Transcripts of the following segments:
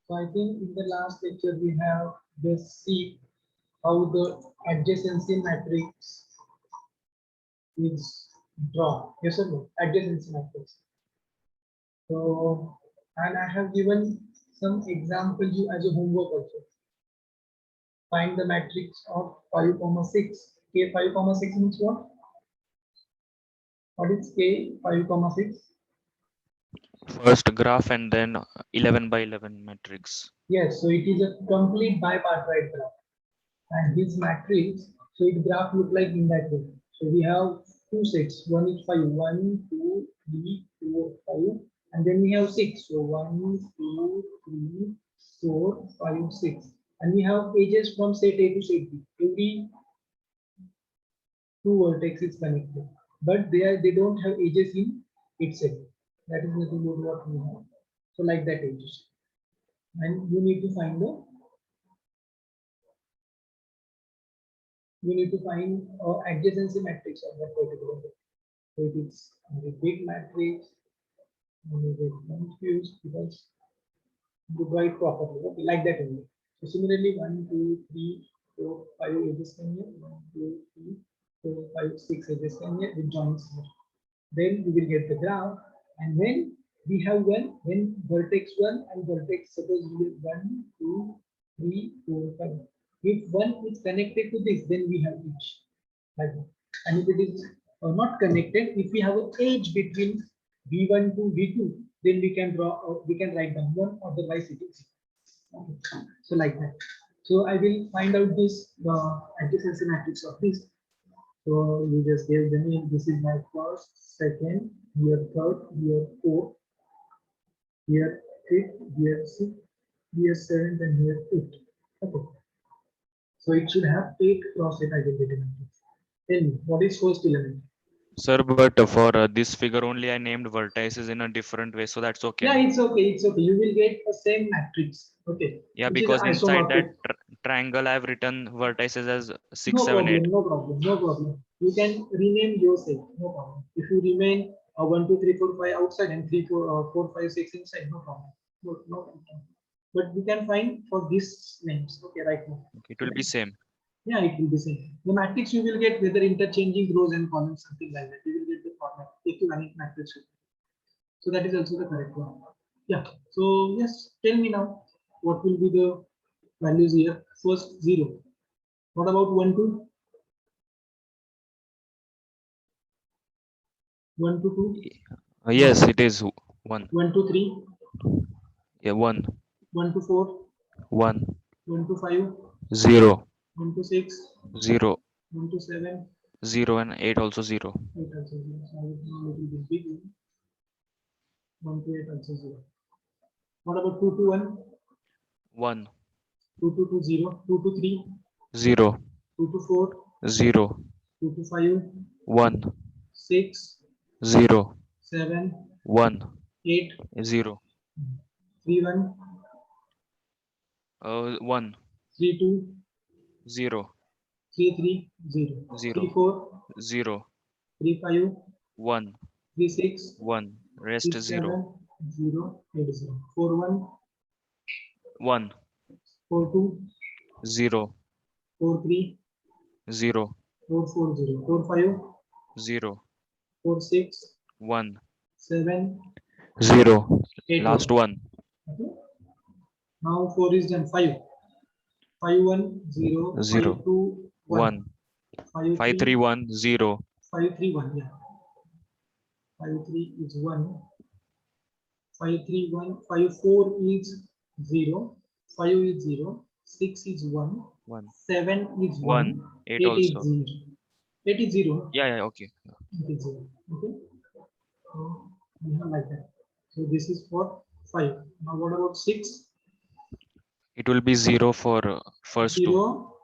So I think in the last lecture we have just see how the adjacency matrix is drawn. Yes or no? Adjacency matrix. So, and I have given some examples you as a homework also. Find the matrix of 5, 6. K 5, 6 means what? What is K 5, 6? First graph and then 11 by 11 matrix. Yes, so it is a complete bipartite graph. And this matrix, so it graph look like in that way. So we have two sets. One is 5, 1, 2, 3, 4, 5, and then we have 6. So 1, 2, 3, 4, 5, 6. And we have edges from set A to set B. Every two vertices is connected, but they don't have edges in itself. That is nothing but what we have. So like that edges, and you need to find adjacency matrix of that particular bit. So it is a big matrix. And you get confused because you write properly. Okay, like that only. So similarly, 1, 2, 3, 4, 5 edges can here. 1, 2, 3, 4, 5, 6 edges can here with joints here. Then we will get the graph, and when we have when vertex 1 and vertex, suppose we have 1, 2, 3, 4, 5. If one is connected to this, then we have each. Like that. And if it is not connected, if we have an edge between V1 to V2, then we can draw, we can write down one, otherwise it is. Okay. So like that. So I will find out this adjacency matrix of this. So you just gave the name. This is my first, second, here third, here fourth, here fifth, here sixth, here seventh, and here eighth. Okay. So it should have 8 cross 8 identity matrix. Tell me, what is first element? Sir, but for this figure only I named vertices in a different way, so that's okay. Yeah, it's okay. It's okay. You will get the same matrix. Okay. Yeah, Which is because inside that isomorphic. triangle I've written vertices as 6, No 7, 8. problem. No problem. No problem. You can rename yourself. No problem. If you remain 1, 2, 3, 4, 5 outside and 3, 4, 4, 5, 6 inside, no problem. No problem. But we can find for these names. Okay, right now. Okay, it will be same. Yeah, it will be same. The matrix you will get whether interchanging rows and columns, something like that. You will get the format equivalent matrix. So that is also the correct one. Yeah. So yes, tell me now what will be the values here. First 0. What about 1, 2? 1 to 2? Yes, it is 1. 1 to 3? Yeah, 1, 1 to 4? 1, 1 to 5? 0, 1 to 6? 0, 1 to 7? 0, and 8 also 0. 8 also 0. So I will know it will be big one. 1 to 8 also 0. What about 2 to 1? 1, 2 to 2, 0. 2 to 3? 0, 2 to 4? 0, 2 to 5? 1, 6? 0, 7? 1, 8? 0, 3, 1? 1, 3, 2? 0, 3, 3? 0. 3, 0, 4? 0, 3, 5? 1, 3, 6? 1, rest 6, 0, 7? 0, 8, 0. 4, 1? 1, 4, 2? 0, 4, 3? 0, 4, 4, 0. 4, 5? 0, 4, 6? 1, 7? 0, 8, last 1. 1, Okay. Now 4 is done. 5. 5, 1, 0. 5, 0, 2, 1. 1, 5, 5, 3, 3? 1, 0, 5, 3, 1. Yeah. 5, 3 is 1. 5, 3, 1. 5, 4 is 0. 5 is 0. 6 is 1. 1, 7 is 1, 1. 8 8 is also. 0. 8 is 0. Yeah, okay. 8 is 0. Okay. So we have like that. So this is for 5. Now what about 6? It will be 0 for first 2. 0,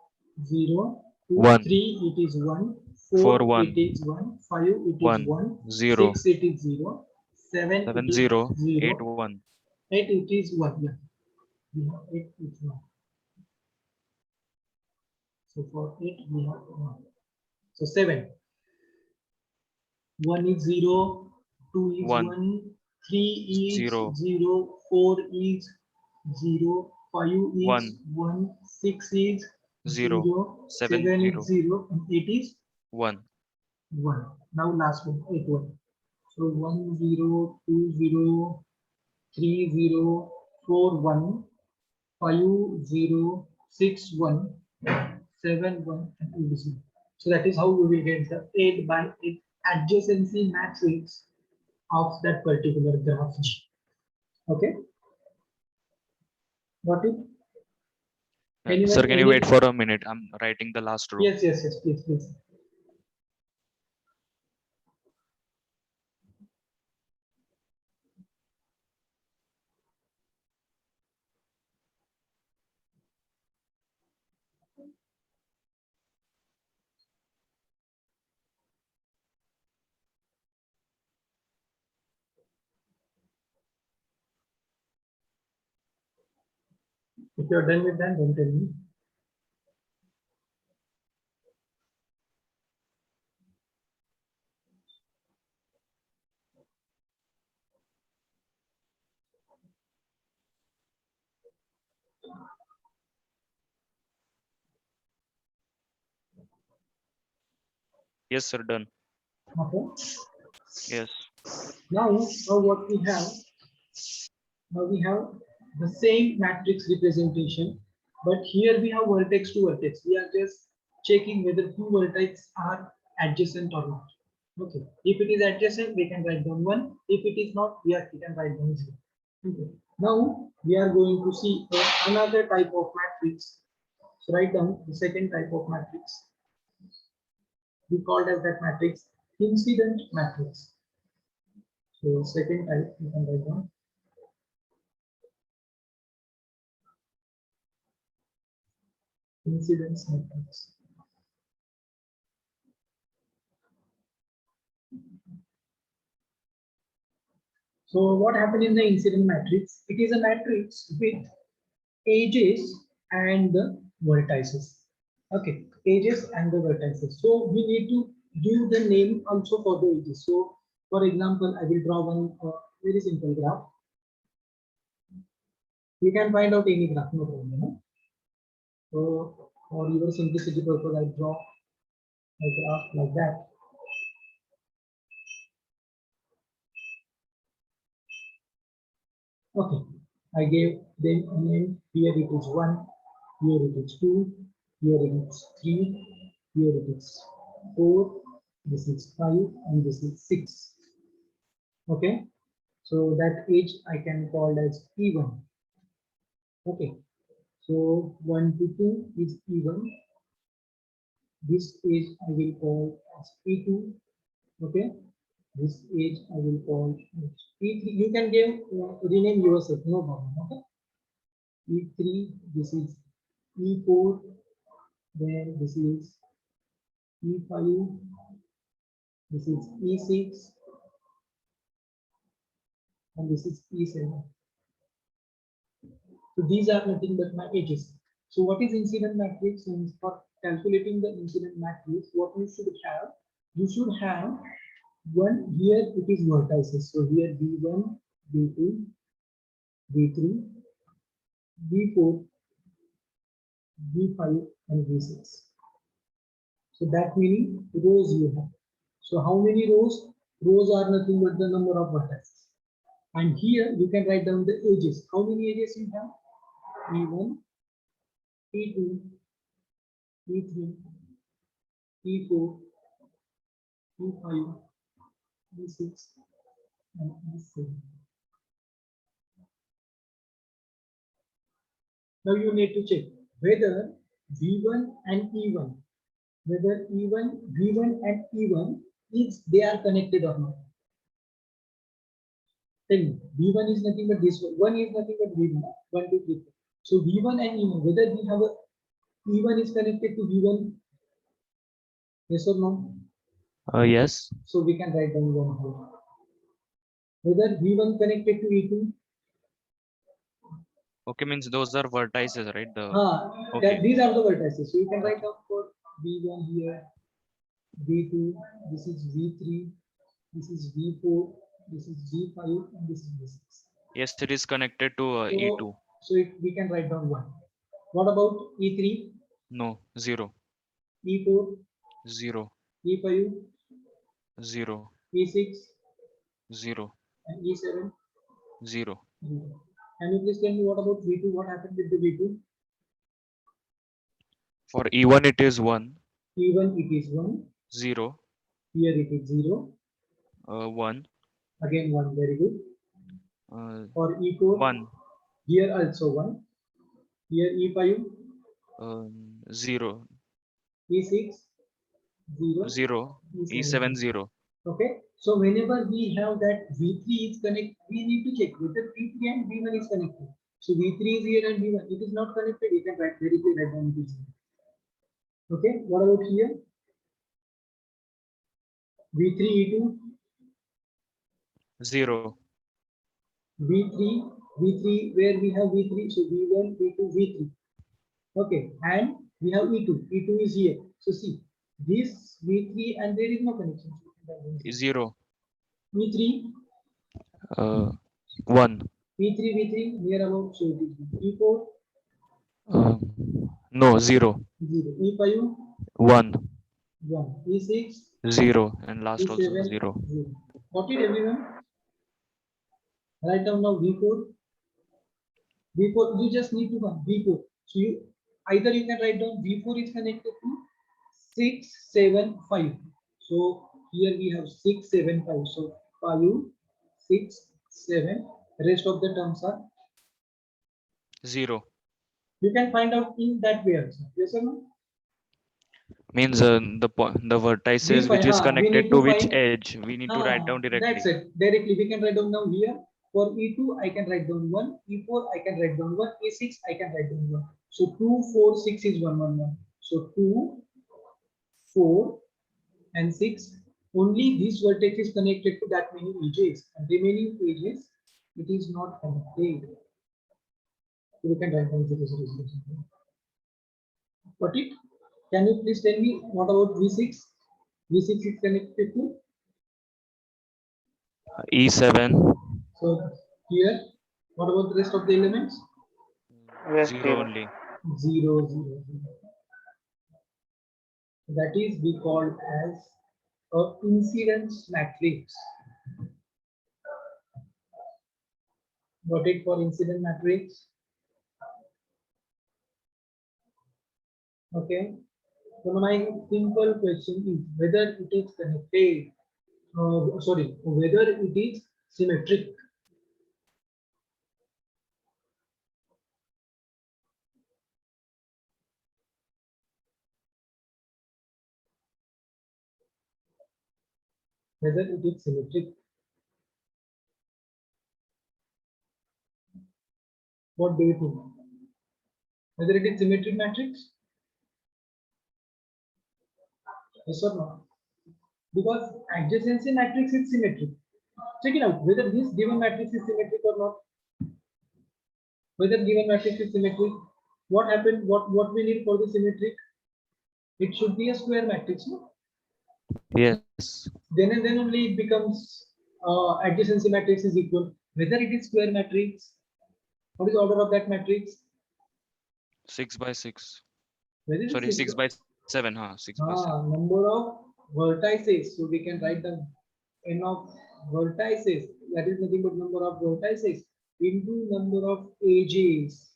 0, 2, 1, 3, it is 1. 4, 4, 1, it is 1. 5, it is 1, 1. 0, 6, it is 0. 7, 7, it is 0, 8, 0. 1. 8, it is 1. Yeah. We have 8 is 1. So for 8, we have 1. So 7. 1 is 0. 2 is 1, 1. 3 is 0, 0. 4 is 0, 5 is 1, 1, 6 is 0, 0, 7, 7 is 0, 0, and 8 is 1. 1. Now last one, 8 1. So 1 0, 2 0, 3 0, 4 1, 5 0, 6 1, 7 1, and 8 0. So that is how we will get the 8 by 8 adjacency matrix of that particular graph G. Okay, got it? Sir, Anyone, can you wait any? for a minute? I'm writing the last row. Yes, yes, yes, please, please. If you're done with that, then tell me. Yes, sir, done. Okay. Yes. Now what we have, now we have the same matrix representation, but here we have vertex to vertex. We are just checking whether two vertices are adjacent or not. Okay. If it is adjacent, we can write down 1. If it is not, we can write down 0. Okay. Now we are going to see another type of matrix. So write down the second type of matrix. We called as that matrix incident matrix. So second type you can write down incidence matrix. So what happened in the incident matrix? It is a matrix with edges and the vertices. Okay, edges and the vertices. So we need to give the name also for the edges. So for example, I will draw one very simple graph. You can find out any graph, no problem. No? So for your simplicity purpose, I draw a graph like that. Okay, I gave them a name. Here it is 1, here it is 2, here it is 3, here it is 4, this is 5, and this is 6. Okay, so that edge I can call as E1. Okay, so 1 to 2 is E1. This edge I will call as E2. Okay, this edge I will call as E3. You can give rename yourself, no problem. Okay. E3, this is E4, then this is E5, this is E6, and this is E7. So these are nothing but my edges. So what is incident matrix? And for calculating the incident matrix, what you should have? You should have one here, it is vertices. So here B1, B2, B3, B4, B5, and B6. So that meaning rows you have. So how many rows? Rows are nothing but the number of vertices. And here you can write down the edges. How many edges you have? E1, E2, E3, E4, E5, E6, and E7. Now you need to check whether V1 and E1, whether even V1 and E1 is they are connected or not. Tell me, V1 is nothing but this one. One is nothing but V1. 1, 2, 3, 4. So V1 and E1, whether we have a E1 is connected to V1, yes or no? Yes. So we can write down one here. Whether V1 connected to E2, Okay, means those are vertices, right? that these are the vertices. So you can write down for V1 here, V2, this is V3, this is V4, this is V5, and this is V6. Yes, it is connected to So, E2. So we can write down 1. What about E3, No, 0, E4, 0, E5, 0, E6, 0, and E7? 0. 0. Can you please tell me what about V2? What happened with the V2? For E1 it is 1, E1 it is 1. 0, Here it is 0. 1, Again 1. Very good. uh, For E4, 1, here also 1. Here E5, 0, E6, 0, 0, E7. E7, 0. Okay. So whenever we have that V3 is connected, we need to check whether V3 and V1 is connected. So V3 is here and V1. It is not connected. You can write directly write down it is 0. Okay. What about here? V3 E2, 0, V3, V3, where we have V3, so V1, V2, V3. Okay, and we have E2. E2 is here. So see, this V3 and there is no connection.0, E3, 1, E3, V3, near about, so it is E4, no, 0, 0, E5, 1, 1, E6, 0, and last also E7, 0. 0. Got it, everyone? Write down now V4. V4, you just need to find V4. So you either you can write down V4 is connected to 6, 7, 5. So here we have 6, 7, 5. So 5, 6, 7. Rest of the terms are 0 you can find out in that way also. Yes or no? means the vertices which V5, is we connected need to to which find. edge we need to write down That's directly. it. Directly we can write down now here. For E2, I can write down 1. E4, I can write down 1. E6, I can write down 1. So 2, 4, 6 is 1, 1, 1. So 2, 4, and 6. Only this vertex is connected to that many edges. And remaining edges, it is not connected. So we can write down the resolution. Got it? Can you please tell me what about V6? V6 is connected to. E7, So here, what about the rest of the elements? Yes, 0 0. only. 0, 0, 0. That is we call as a incidence matrix. Got it for incident matrix? Okay. So my simple question is whether it is connected, sorry, whether it is symmetric. Whether it is symmetric. What do you think? Whether it is symmetric matrix? Yes or no? Because adjacency matrix is symmetric. Check it out whether this given matrix is symmetric or not. Whether given matrix is symmetric. What happened? What we need for the symmetric? It should be a square matrix, no? Yes. Then and then only it becomes adjacency matrix is equal. Whether it is square matrix, what is the order of that matrix? 6 by 6. Whether it Sorry, is 6 by 7. 6 by 7. number of vertices. So we can write the n of vertices. That is nothing but number of vertices into number of edges.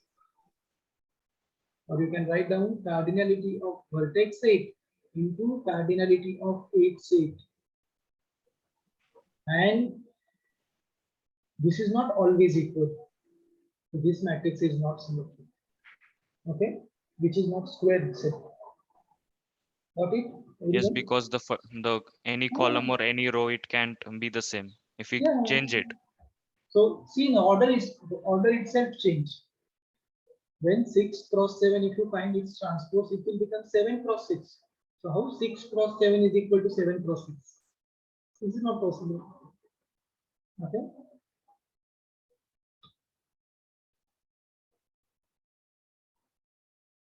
Or you can write down cardinality of vertex set into cardinality of edge set. And this is not always equal. So this matrix is not symmetric. Okay, which is not square itself. Got it? Yes, Everyone? because the any column or any row it can't be the same if we Yeah. change it. So see, the order itself change. When 6 cross 7, if you find its transpose, it will become 7 cross 6. So how 6 cross 7 is equal to 7 cross 6? This is not possible. Okay.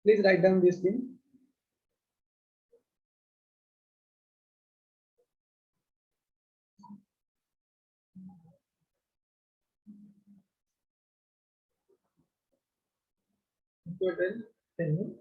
Please write down this thing. your turn. Tell me.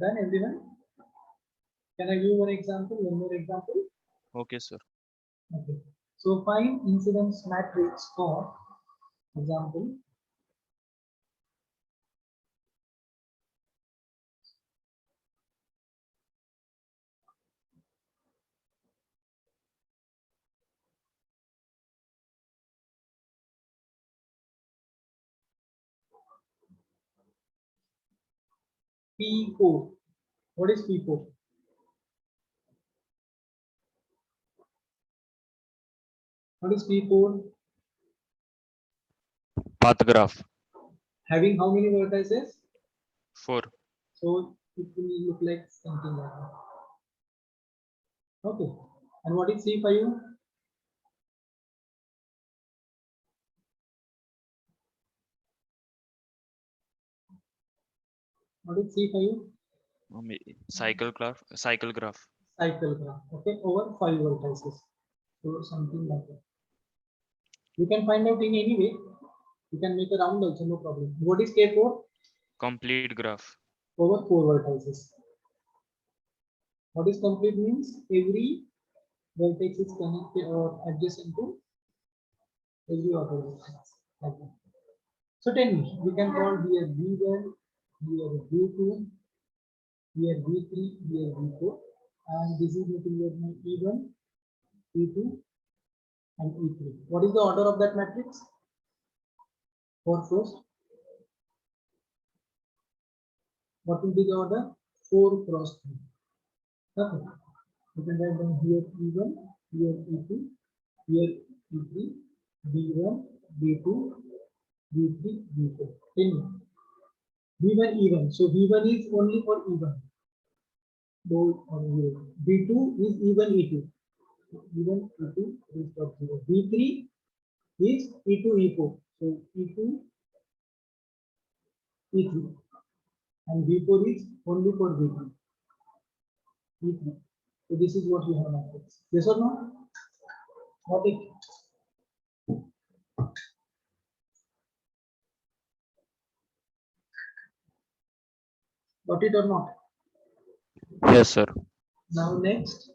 Done, everyone? Can I give one example? One more example? Okay, sir. Okay. So find incidence matrix for example. P4. What is P4? What is P4? Path graph. Having how many vertices? 4. So it will look like something like that. Okay. And what is C5? What is C5? Cycle graph. Cycle graph. Cycle graph. Okay. Over 5 vertices. So something like that. You can find out in any way. You can make a round also, no problem. What is K4? Complete graph. Over 4 vertices. What is complete means? Every vertex is connected or adjacent to every other vertex. Like that. So tell me, we can call here V1, here V2, here V3, here V4, and this is nothing but my E1, E2, and E3. What is the order of that matrix? For first, what will be the order? 4 cross 3. Okay. You can write down here E1, here E2, here E3, B1, B2, B3, B4. Tell me. V1, E1. So V1 is only for E1. Though on zero. V2 is E1, E2. E1, E2 is of 0. V3 is E2, E4. So E2, E3. And V4 is only for V3. E3. So this is what we have matrix. Yes or no? Got it? Got it or not? Yes, sir. Now next.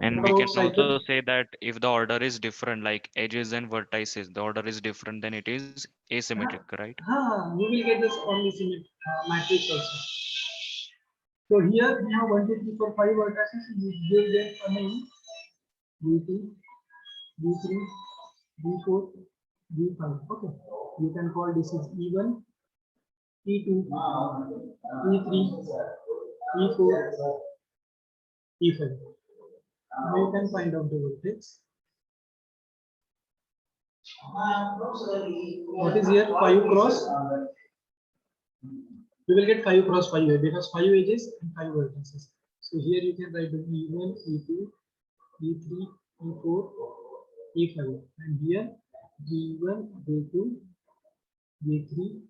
And What we about can cycle? also say that if the order is different, like edges and vertices, the order is different, then it is asymmetric, right? You will get this on this matrix also. So here we have 1, 2, 3, 4, 5 vertices. We give them a name V2, V3, V4, V5. Okay. You can call this is E1, E2, E3, E4, E5. Now you can find out the vertex. What is here? 5 cross. You will get 5 cross 5 here because 5 edges and 5 vertices. So here you can write the E1, E2, E3, E4, E5. And here B1, B2, B3,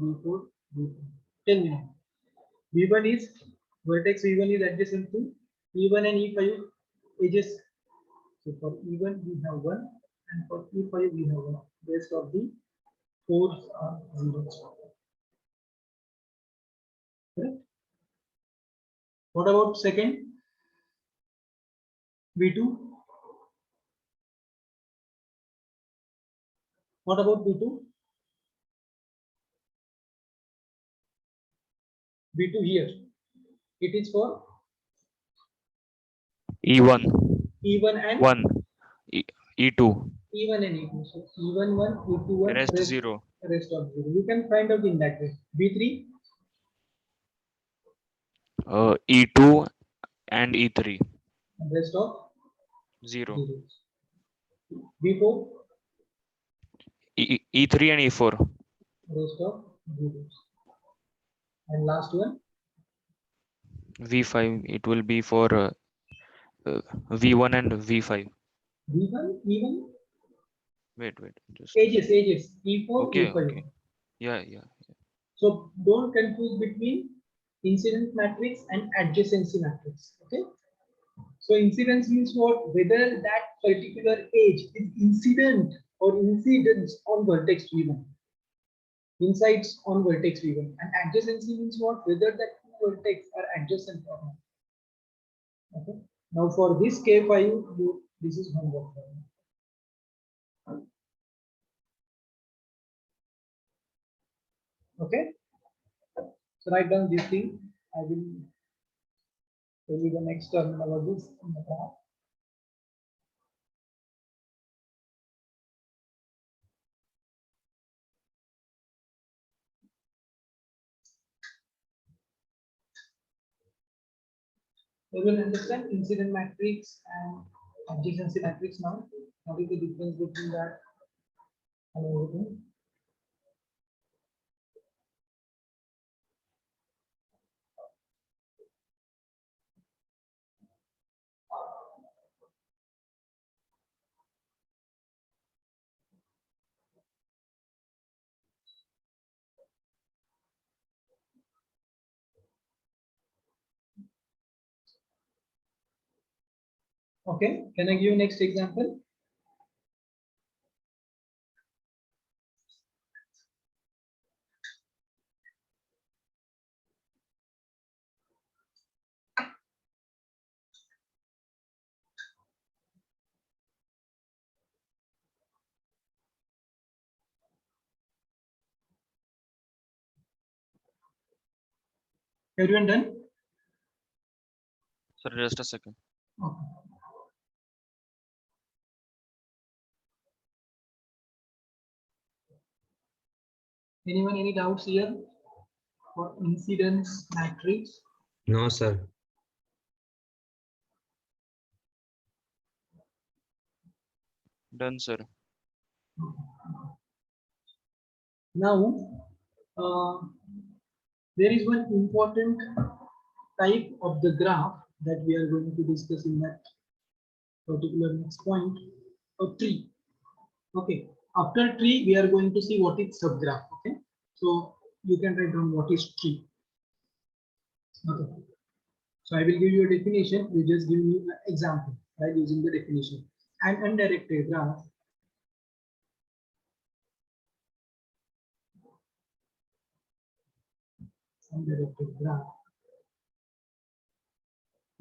B4, B5. 10 minutes. V1 is vertex V1 is adjacent to E1 and E5 edges. So for E1 we have 1 and for E5 we have 1. Rest of the 4 are zeros. Correct? What about second? V2? What about V2? V2 here. It is for E1, E1 and 1, E2, E1 and E2. So E1 1, E2 1, rest 0. rest of 0. You can find out in that way. V3? E2 and E3, and rest of 0. zeros. B4, E3 and E4, rest of zeros. And last one, V5, it will be for V1 and V5. B1, E1, Wait, just a edges, edges, E4, okay, E5. okay. Yeah. So don't confuse between incidence matrix and adjacency matrix. Okay. So incidence means what? Whether that particular edge is incident or incidence on vertex V1. Insights on vertex V1. And adjacency means what? Whether that two vertex are adjacent or not. Okay. Now for this K5, this is homework for you. Okay. So write down this thing. I will tell you the next term about this in the graph. We will understand incident matrix and adjacency matrix now. What is the difference between that and everything? Okay, can I give you next example? Everyone done? Sir, just a second. Okay. Anyone any doubts here for incidence matrix? No, sir. Done, sir. Now, there is one important type of the graph that we are going to discuss in that particular next point, a tree. Okay, after tree, we are going to see what is subgraph. Okay, so you can write down what is tree. Okay, so I will give you a definition. You just give me an example by using the definition. An undirected graph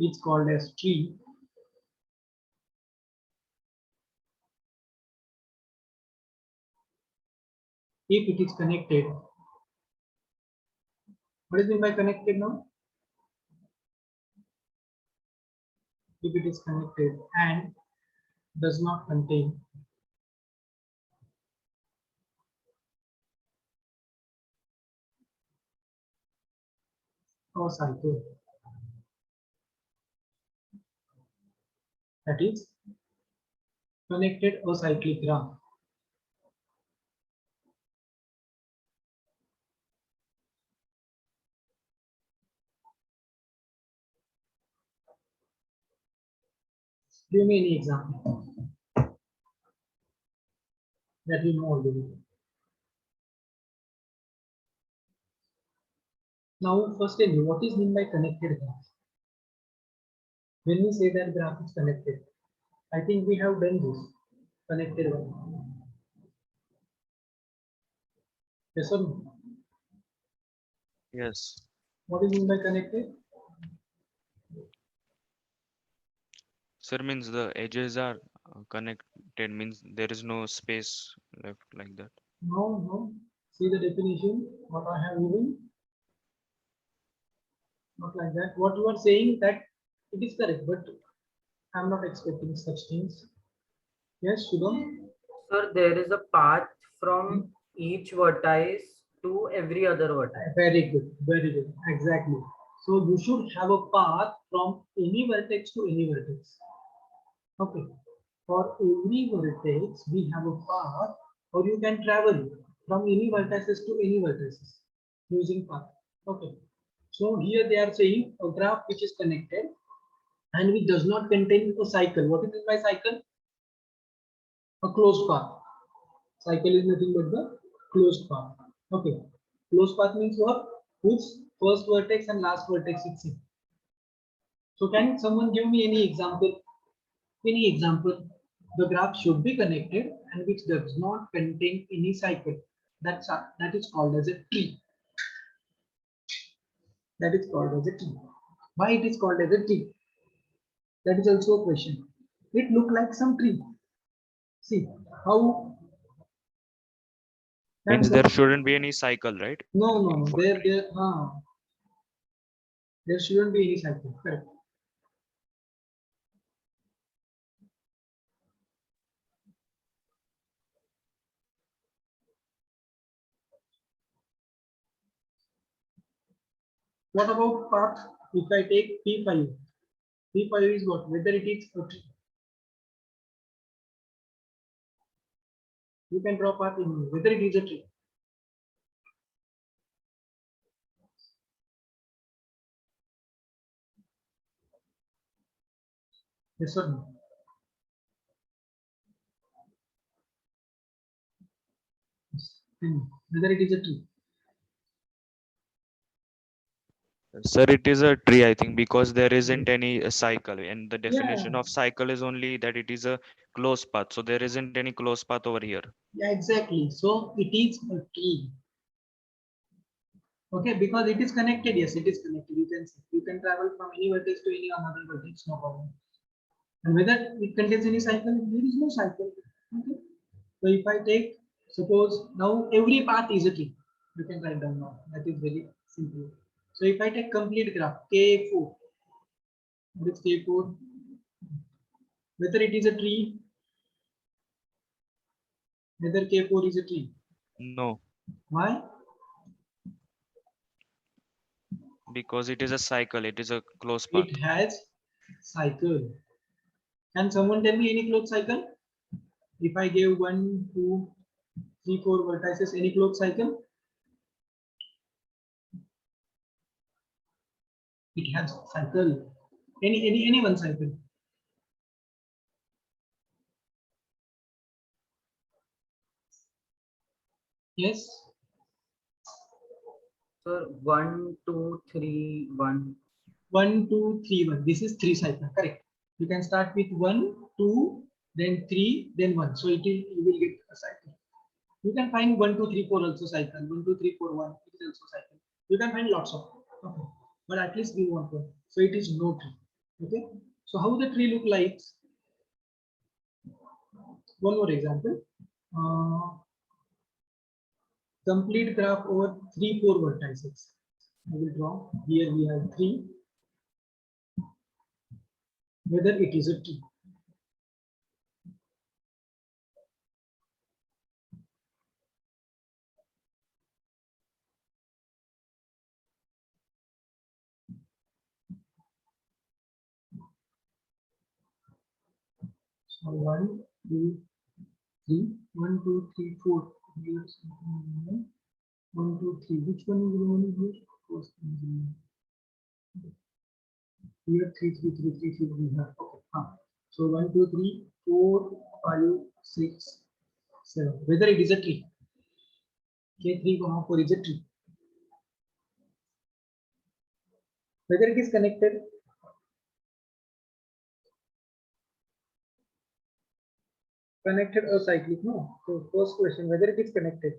is called as tree if it is connected. What is meant by connected now? If it is connected and does not contain a cycle, that is connected acyclic graph. Give me any example that you know already. Now, first tell me what is meant by connected graph. When we say that graph is connected, I think we have done this connected one. Yes or no? Yes. What is meant by connected? Sir, means the edges are connected, means there is no space left like that. No. See the definition, what I have given. Not like that. What you are saying that it is correct, but I'm not expecting such things. Yes, Shubham? Sir, there is a path from each vertex to every other vertex. Very good, very good. Exactly. So you should have a path from any vertex to any vertex. Okay. For every vertex, we have a path, or you can travel from any vertices to any vertices using path. Okay. So here they are saying a graph which is connected and which does not contain a cycle. What is it by cycle? A closed path. Cycle is nothing but the closed path. Okay. Closed path means what? Whose first vertex and last vertex is same. So can someone give me any example? Any example? The graph should be connected and which does not contain any cycle. That is called as a tree. That is called as a tree. Why it is called as a tree? That is also a question. It look like some tree. See how. Means there shouldn't be any cycle, right? No. For There shouldn't be any cycle. Correct. What about path? If I take P5, P5 is what? Whether it is a tree. You can draw path in whether it is a tree. Yes or no? Yes. Whether it is a tree. Sir, it is a tree, I think, because there isn't any cycle, and the definition Yeah. of cycle is only that it is a closed path. So there isn't any closed path over here. Yeah, exactly. So it is a tree. Okay, because it is connected. Yes, it is connected. You can travel from any vertex to any another vertex, no problem. And whether it contains any cycle, there is no cycle. Okay. So if I take, suppose now every path is a tree. You can write down now. That is very simple. So if I take complete graph K4, what is K4? Whether it is a tree, whether K4 is a tree. No, Why? because it is a cycle. It is a closed path. It has cycle. Can someone tell me any closed cycle? If I gave 1, 2, 3, 4 vertices, any closed cycle? It has cycle. Any one cycle. Yes. Sir, 1, 2, 3, 1. 1, 2, 3, 1. This is 3 cycle. Correct. You can start with 1, 2, then 3, then 1. So you will get a cycle. You can find 1, 2, 3, 4 also cycle. 1, 2, 3, 4, 1. It is also cycle. You can find lots of. Okay. But at least we want one. So it is no tree. Okay. So how the tree look like? One more example. Complete graph over 3, 4 vertices. I will draw. Here we have 3. Whether it is a tree. So 1, 2, 3. 1, 2, 3, 4. Here something. 1, 2, 3. Which one is remaining here? First one is remaining. Here 3, 3, 3, 3, 3 we have. Okay. So 1, 2, 3, 4, 5, 6, 7. Whether it is a tree. Okay, 3, 4 is a tree. Whether it is connected. Connected or cyclic? No. So first question, whether it is connected.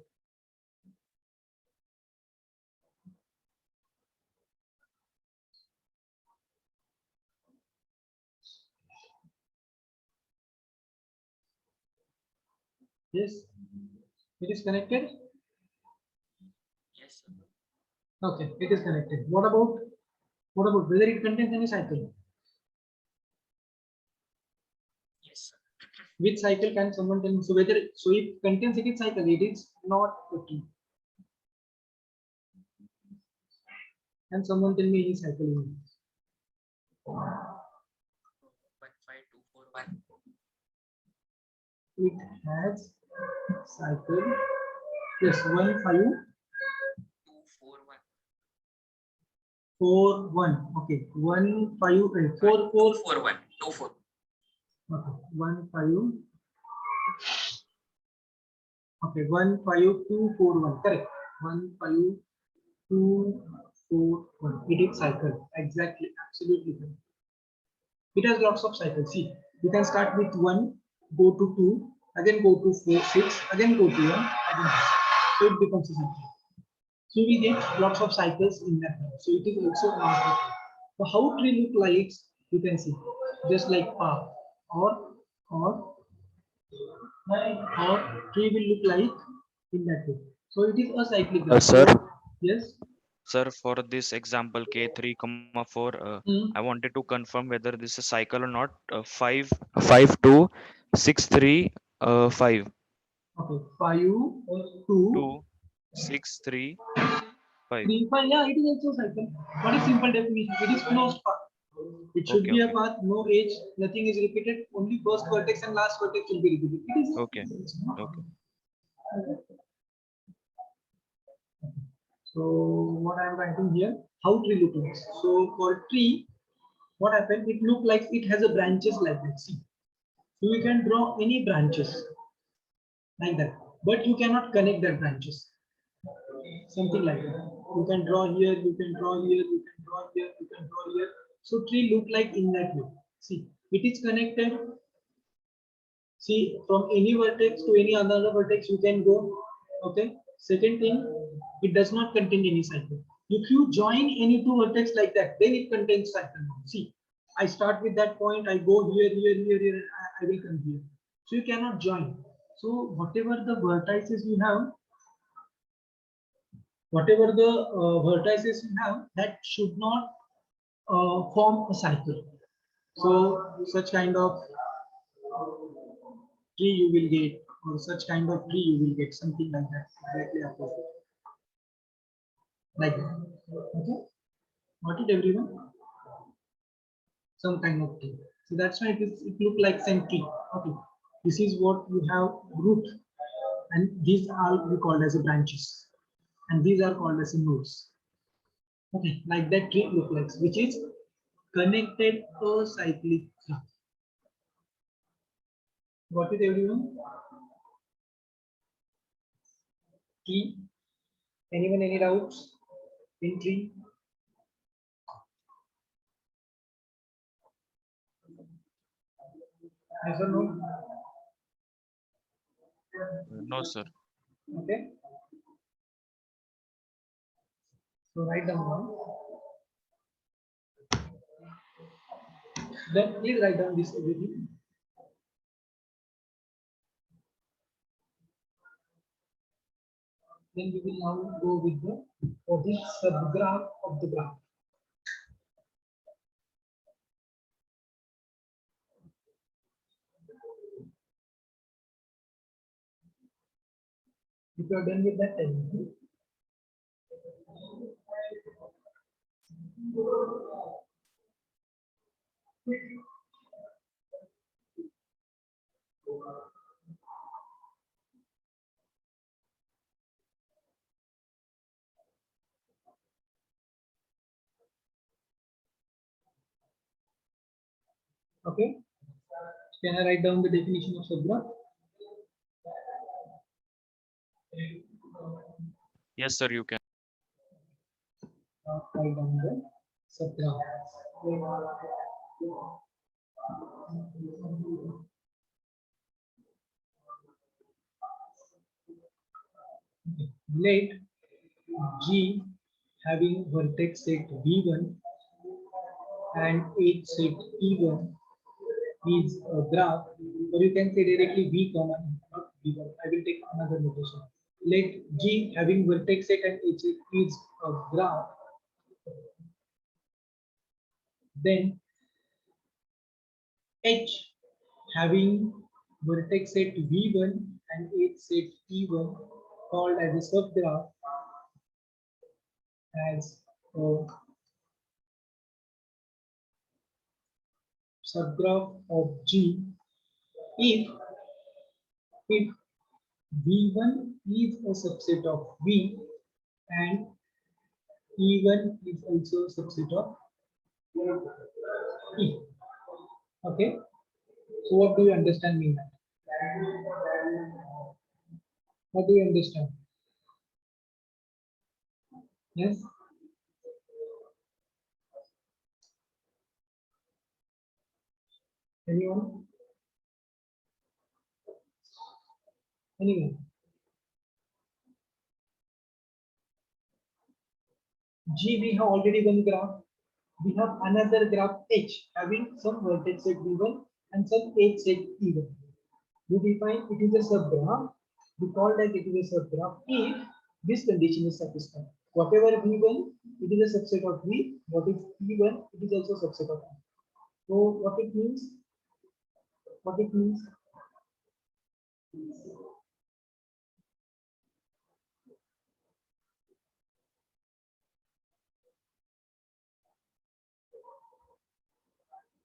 Yes. It is connected. Yes, sir. Okay, it is connected. What about whether it contains any cycle? Yes, sir. Which cycle can someone tell me? So whether so if contains it is cycle, it is not a tree. And someone tell me any cycle in this. 15241. It has cycle. Yes, 1541. 241. Okay, 15 4 4. 24. Okay, 15. Okay, 15241. Correct. 15241. It is cycle. Exactly. Absolutely correct. It has lots of cycles. See, you can start with 1, go to 2, again go to 4, 6, again go to 1, again. So it becomes a cycle. So we get lots of cycles in that. So it is also an output. So how tree look like, you can see, just like path or tree will look like in that way. So it is a cyclic graph. Sir. Yes. Sir, for this example K3, 4, Hmm. I wanted to confirm whether this is cycle or not. 5, 5, 2, 6, 3, 5, Okay. 5, 2, 2, 6, 3, 5. 3, 5. Yeah, it is also cycle. What is simple definition? It is closed path. It should Okay, be a okay, path, no edge, nothing is repeated. Only first vertex and last vertex will be repeated. It is. okay, okay. So what I am writing here, how tree look like. So for tree, what happened? It look like it has a branches like that. See, so you can draw any branches like that, but you cannot connect that branches. Something like that. You can draw here, you can draw here, you can draw here, you can draw here. So tree look like in that way. See, it is connected. See, from any vertex to any another vertex you can go. Okay. Second thing, it does not contain any cycle. If you join any two vertex like that, then it contains cycle. See, I start with that point, I go here, here, here, here, and I will come here. So you cannot join. So whatever the vertices you have, that should not form a cycle. So such kind of tree you will get, or such kind of tree you will get, something like that, exactly opposite. Like that. Okay. Got it, everyone? Some kind of tree. So that's why it look like same tree. Okay. This is what you have root, and these are we called as a branches, and these are called as a nodes. Okay, like that tree look like, which is connected acyclic graph. Got it, everyone? Tree. Anyone any doubts in tree? Yes or no? No, sir. Okay. So write down one. Then please write down this everything. Then we will now go with the what is subgraph of the graph. If you are done with that, tell me. Okay. Can I write down the definition of subgraph? Yes, sir, you can. Write down the subgraph. Let G having vertex set V1 and edge set E1 is a graph, or you can say directly V comma not V1. I will take another notation. Let G having vertex set and edge set is a graph. Then H having vertex set V1 and edge set E1 called as a subgraph as uh, subgraph of G if V1 is a subset of V and E1 is also a subset of E. Okay. So what do you understand me now? What do you understand? Yes. Anyone? Anyone? G, we have already one graph. We have another graph H having some vertex at V1 and some edge at E1. We define it is a subgraph. We call that it is a subgraph if this condition is satisfied. Whatever V1, it is a subset of V. What is E1, it is also a subset of V. So what it means? What it means?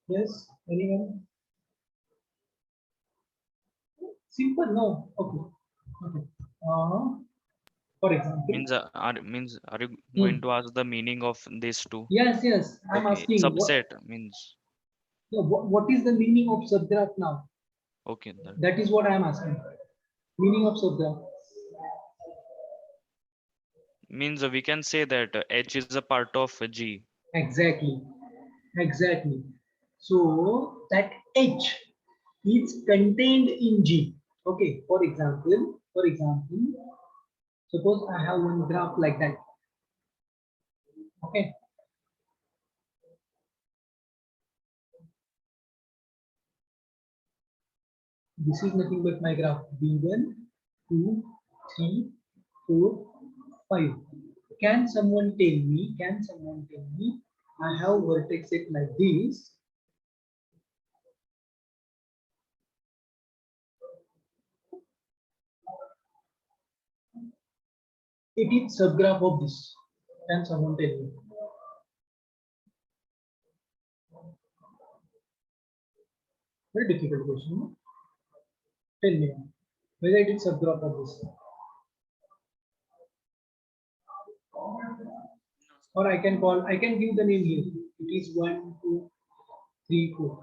Yes, anyone? Simple, no. Okay. Okay. For example, Are you going to ask the meaning of these two? yes, yes. I'm Okay, asking subset means what is the meaning of subgraph now? okay. That is what I am asking. Meaning of subgraph. Means we can say that H is a part of G. Exactly. Exactly. So that H is contained in G. Okay. For example, suppose I have one graph like that. Okay. This is nothing but my graph B1, 2, 3, 4, 5. Can someone tell me, I have vertex set like this. It is subgraph of this. Can someone tell me? Very difficult question. No? Tell me whether it is subgraph of this. Or I can give the name here. It is 1, 2, 3, 4.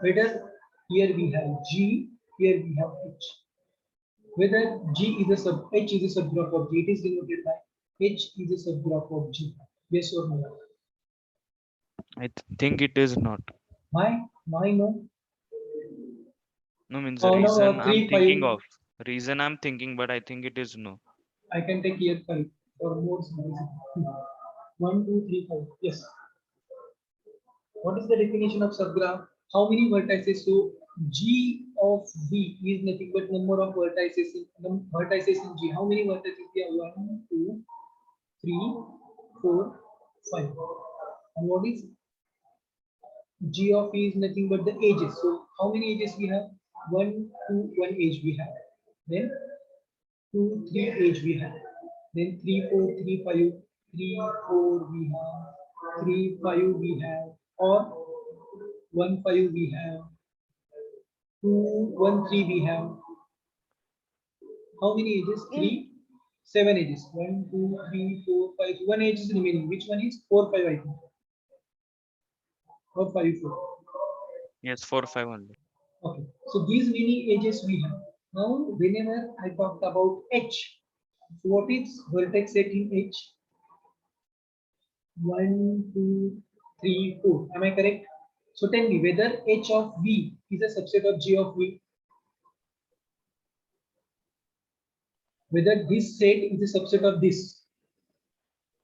Whether here we have G, here we have H. Whether G is a H is a subgraph of G, it is denoted by H is a subgraph of G. Yes or no? I think it is not. Why? Why no? No means Oh the no, reason I'm 3, thinking 5. of. Reason I'm thinking, but I think it is no. I can take here 5 or more simplicity. 1, 2, 3, 5. Yes. What is the definition of subgraph? How many vertices? So G of V is nothing but number of vertices in G. How many vertices we have? 1, 2, 3, 4, 5. And what is G of E is nothing but the edges. So how many edges we have? 1, 2, 1 edge we have. Then 2, 3 edge we have. Then 3, 4, 3, 5, 3, 4 we have. 3, 5 we have. Or 1, 5 we have. 2, 1, 3 we have. How many edges? 3, 7 edges. 1, 2, 3, 4, 5. 1 edge is remaining. Which one is? 4, 5 I think. Or 5, 4. Yes, 4, 5 only. Okay, so these many edges we have. Now, whenever I talked about H, so what is vertex set in H? 1, 2, 3, 4. Am I correct? So tell me whether H of V is a subset of G of V. Whether this set is a subset of this.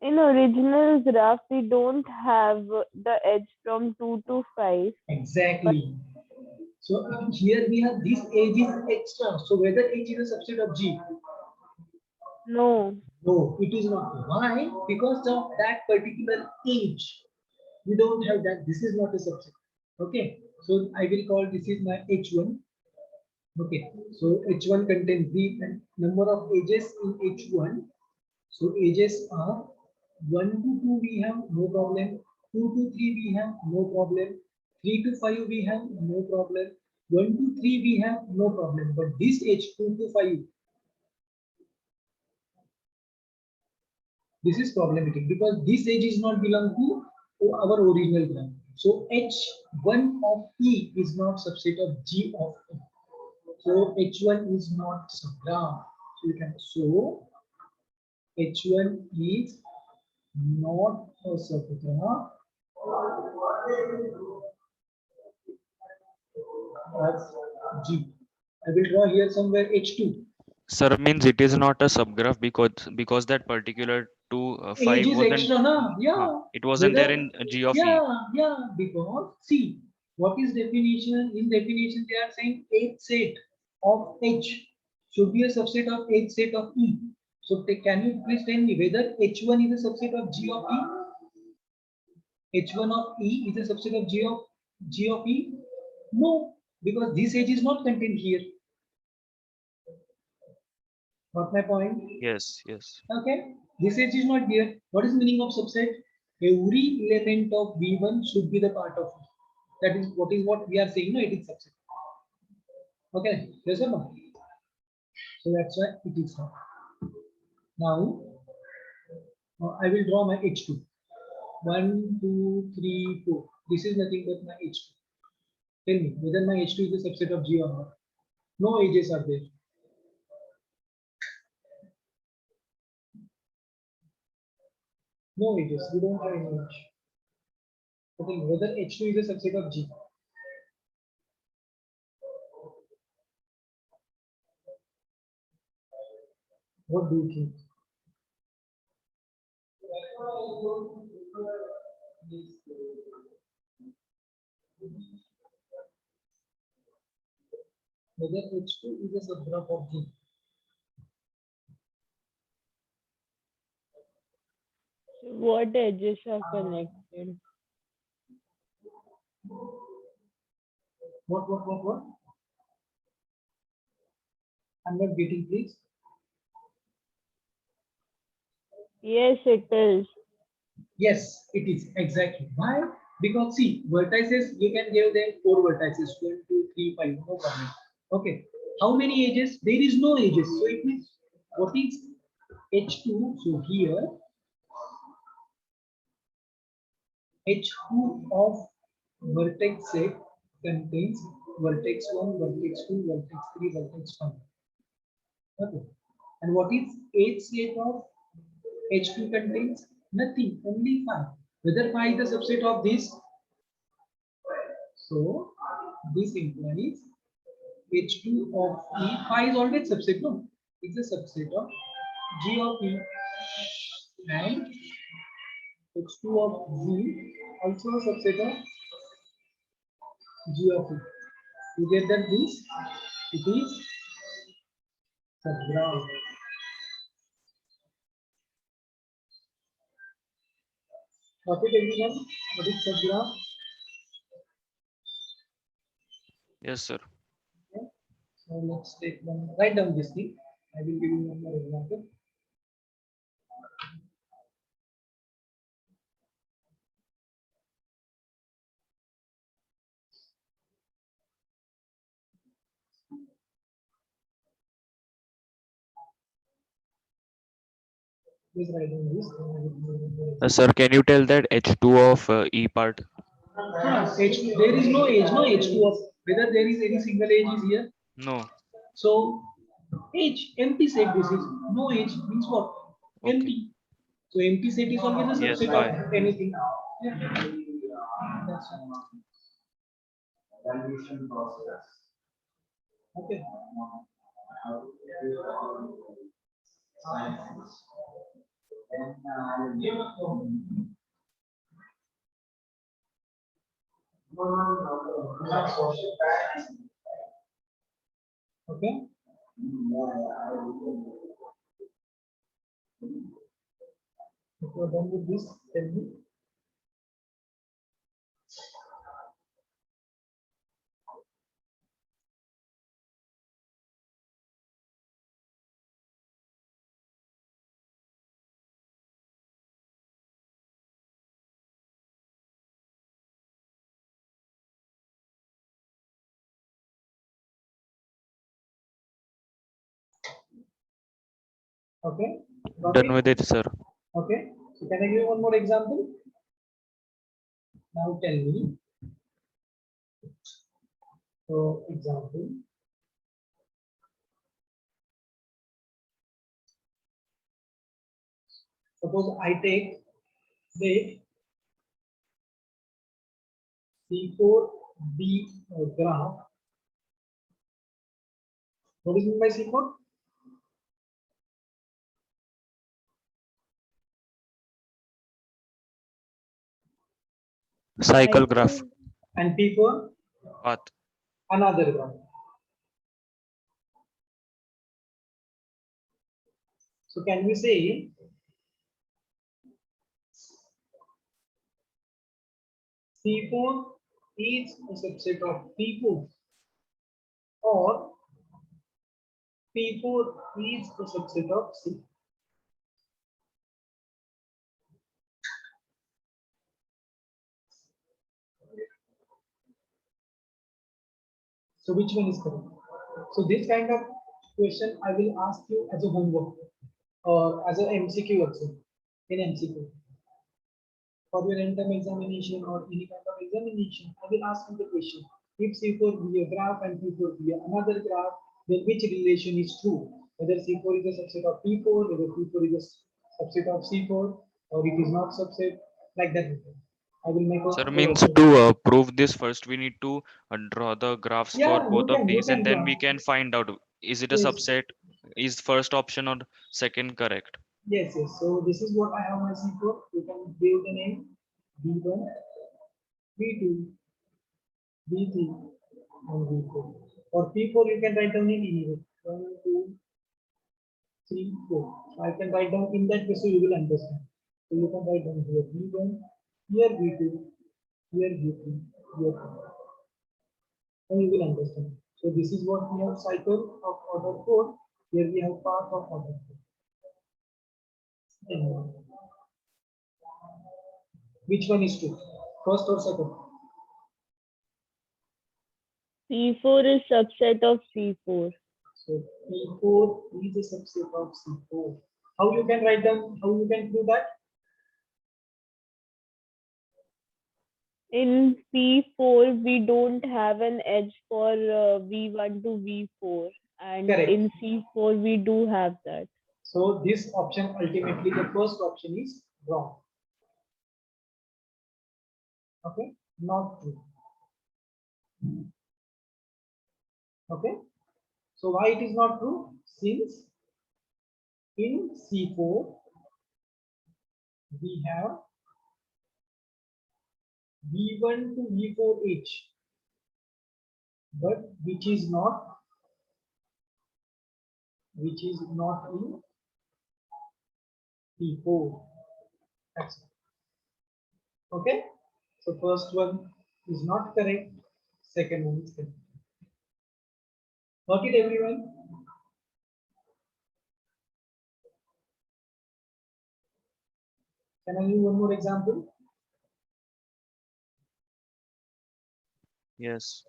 In original graph, we don't have the edge from 2 to 5. Exactly. So here we have this edge is extra. So whether H is a subset of G. No. No, it is not. Why? Because of that particular age. We don't have that. This is not a subset. Okay. So I will call this is my H1. Okay. So H1 contains the number of edges in H1. So edges are 1 to 2 we have no problem. 2 to 3 we have no problem. 3 to 5 we have no problem. 1 to 3 we have no problem. But this edge 2 to 5, this is problematic because this edge is not belong to our original graph. So H1 of E is not subset of G of E. So H1 is not subgraph. So you can show H1 is not a subgraph of G. I will draw here somewhere H2. Sir, means it is not a subgraph because that particular 5 Age is wasn't extra, na? Yeah. it wasn't there Whether, in G of E. yeah, because see, what is definition? In definition, they are saying H set of H should be a subset of H set of E. So can you please tell me whether H1 is a subset of G of E? H1 of E is a subset of G of E? No, because this H is not contained here. Got my point? Yes, yes. Okay, this edge is not here. What is meaning of subset? Every element of V1 should be the part of it. That is what we are saying. No, it is subset. Okay, yes or no? So that's why it is not. Now, I will draw my H2. 1, 2, 3, 4. This is nothing but my H2. Tell me whether my H2 is a subset of G or not. No edges are there. No edges. We don't have any edge. Okay, whether H2 is a subset of G. What do you think? Whether H2 is a subgraph of G. What edges are connected? What? I'm not getting, please. Yes, it is. Yes, it is exactly. Why? Because see, vertices you can give them 4 vertices, 1, 2, 3, 5, no problem. Okay. How many edges? There is no edges. So it means what is H2? So here H2 of vertex set contains vertex 1, vertex 2, vertex 3, vertex 5. Okay. And what is H set of H2 contains? Nothing, only 5. Whether 5 is the subset of this? So this implies H2 of E. 5 is always subset, no? It's a subset of G of E. And H2 of Z also a subset of G of E. You get that this? It is subgraph. Got it, everyone? What is subgraph? Yes, sir. Okay. So let's take one. Write down this thing. I will give you one more example. Please write down this. Then I will give you one more example. Sir, can you tell that H2 of E part? H2, there is no age, no H2 of whether there is any single age is here. No. So age, empty set this is no age means what? Okay. Empty. So empty set is always a Yes, subset fine. of anything. Yeah. That's all. Evaluation process. Okay. Science. Then Okay. If you are done with this, tell me. Okay. Got Done it? with it, sir. Okay. So can I give you one more example? Now tell me. So example. Suppose I take the C4B graph. What is meant by C4? Cycle graph And P4 path. another graph. So can we say C4 is a subset of P4 or P4 is a subset of C? So which one is correct? So this kind of question I will ask you as a homework or as a MCQ also in MCQ. For your end-term examination or any kind of examination, I will ask you the question. If C4 be a graph and P4 be another graph, then which relation is true? Whether C4 is a subset of P4, whether P4 is a subset of C4, or it is not subset, like that. I will make a Sir, whole means of it. to prove this first, we need to draw the graphs for Yeah, both of you these, can and then draw. we can find out is it a Yes. subset, is first option or second correct. Yes, yes. So this is what I have my C4. You can give the name B1, B2, B3, and B4. For P4, you can write down in any way. 1, 2, 3, 4. So I can write down in that way so you will understand. So you can write down here B1, here B2, here B3, here 4. And you will understand. So this is what we have cycle of order 4. Here we have path of order 4. And which one is true? First or second? C4 is subset of C4. So P4 is a subset of C4. How you can write down, how you can do that? In P4, we don't have an edge for V1 to V4. And Correct. in C4, we do have that. So this option, ultimately the first option is wrong. Okay, not true. Okay, so why it is not true? Since in C4 we have V1 to V4H, but which is not in P4. That's it. Okay, so first one is not correct, second one is correct. Got it, everyone? Can I give one more example? Yes.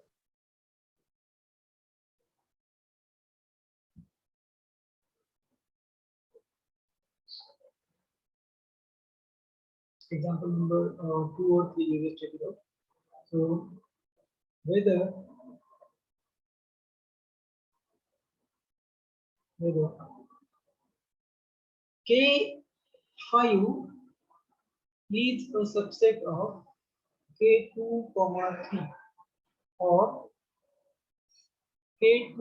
Example number 2 or 3, you just check it out. So whether K5 is a subset of K2, 3 or K2,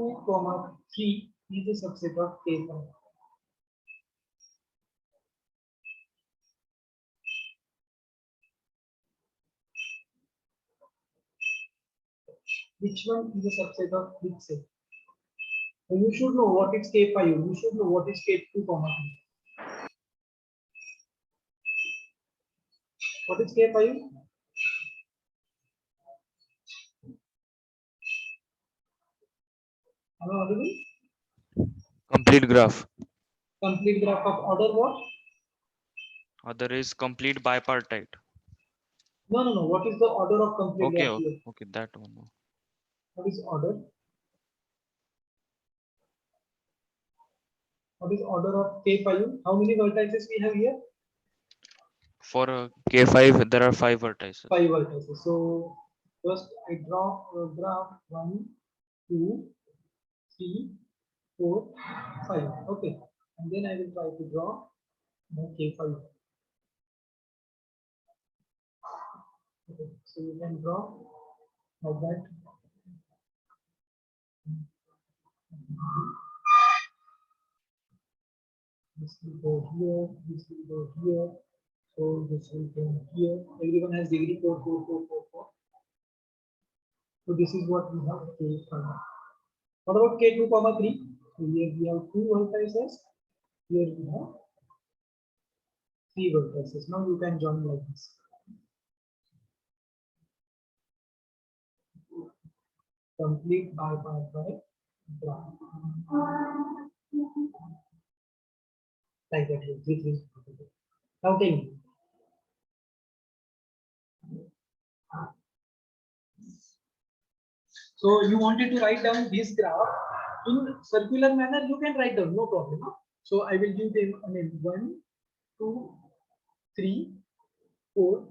3 is a subset of K5. Which one is a subset of which set? So you should know what is K5. You should know what is K2, 3. What is K5? Am I audible? Complete graph. Complete graph of order what? Other is complete bipartite. No, no, no. What is the order of complete Okay, graph here? okay, that one. What is order? What is order of K5? How many vertices we have here? For K5, there are 5 vertices. 5 vertices. So first I draw a graph 1, 2, 3, 4, 5. Okay. And then I will try to draw my K5. Okay. So you can draw like that. This will go here, this will go here, so this will go here. Everyone has degree 4, 4, 4, 4, 4. So this is what we have K5. What about K2, 3? So here we have 2 vertices. Here we have 3 vertices. Now you can join like this. Complete by graph. Like that. Now tell me. So you wanted to write down this graph in circular manner, you can write down, no problem. Huh? So I will give them a name 1, 2, 3, 4,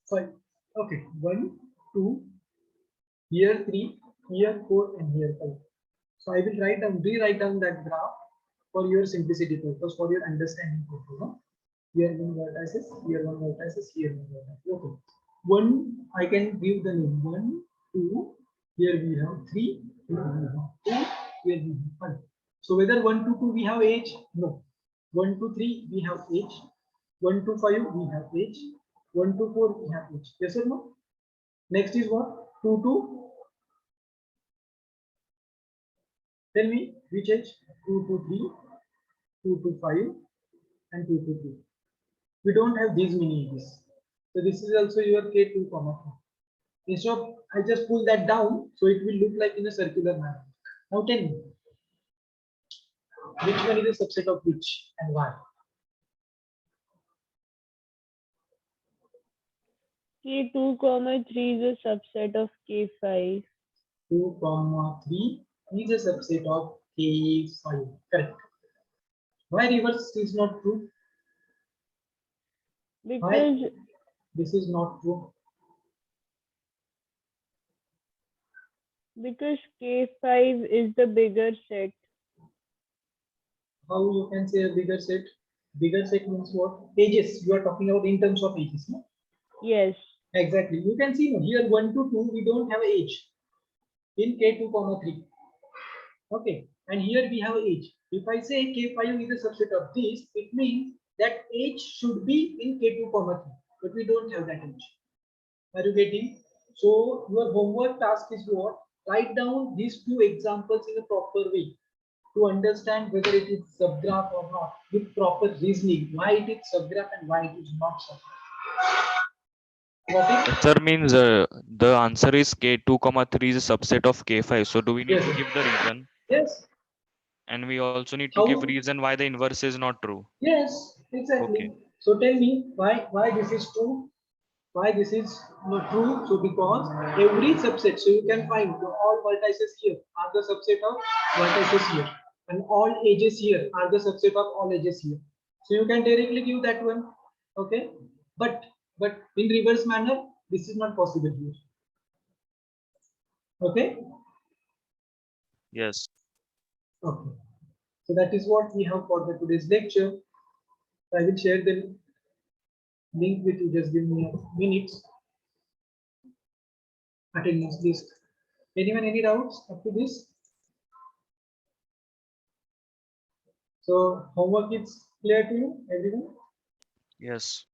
5. Okay, 1, 2, here 3, here 4, and here 5. So I will rewrite down that graph for your simplicity purpose, for your understanding purpose. Huh? Here one vertices, here one vertices, here one vertices. Okay. 1, I can give the name 1, 2, here we have 3, here we have 4, here we have 5. So whether 1 to 2 we have age? No. 1 to 3 we have age. 1 to 5 we have age. 1 to 4 we have age. Yes or no? Next is what? 2 to, tell me which age? 2 to 3, 2 to 5, and 2 to 3. We don't have these many ages. So this is also your K2, 4. Instead of I just pull that down, so it will look like in a circular manner. Now tell me, which one is a subset of which and why? K2, 3 is a subset of K5. 2, 3 is a subset of K5. Correct. Why reverse is not true? Because This is not true. K5 is the bigger set. How you can say a bigger set? Bigger set means what? Ages. You are talking about in terms of ages, no? Yes. Exactly. You can see no, here 1 to 2 we don't have age in K2, 3. Okay. And here we have age. If I say K5 is a subset of this, it means that age should be in K2, 3. But we don't have that age. Are you getting? So your homework task is what? Write down these 2 examples in a proper way to understand whether it is subgraph or not with proper reasoning. Why it is subgraph and why it is not subgraph. Got it? Sir, means the answer is K2, 3 is a subset of K5. So do we need Yes. to give the reason? Yes. And we also need to How? give reason why the inverse is not true. Yes, exactly. Okay. So tell me why this is true? Why this is not true? So because every subset, so you can find all vertices here are the subset of vertices here, and all edges here are the subset of all edges here. So you can directly give that one. Okay, but in reverse manner, this is not possible here. Okay. Yes. Okay. So that is what we have for the today's lecture. I will share the link with you. Just give me a minute. Attendance list. Anyone any doubts up to this? So homework is clear to you, everyone? Yes.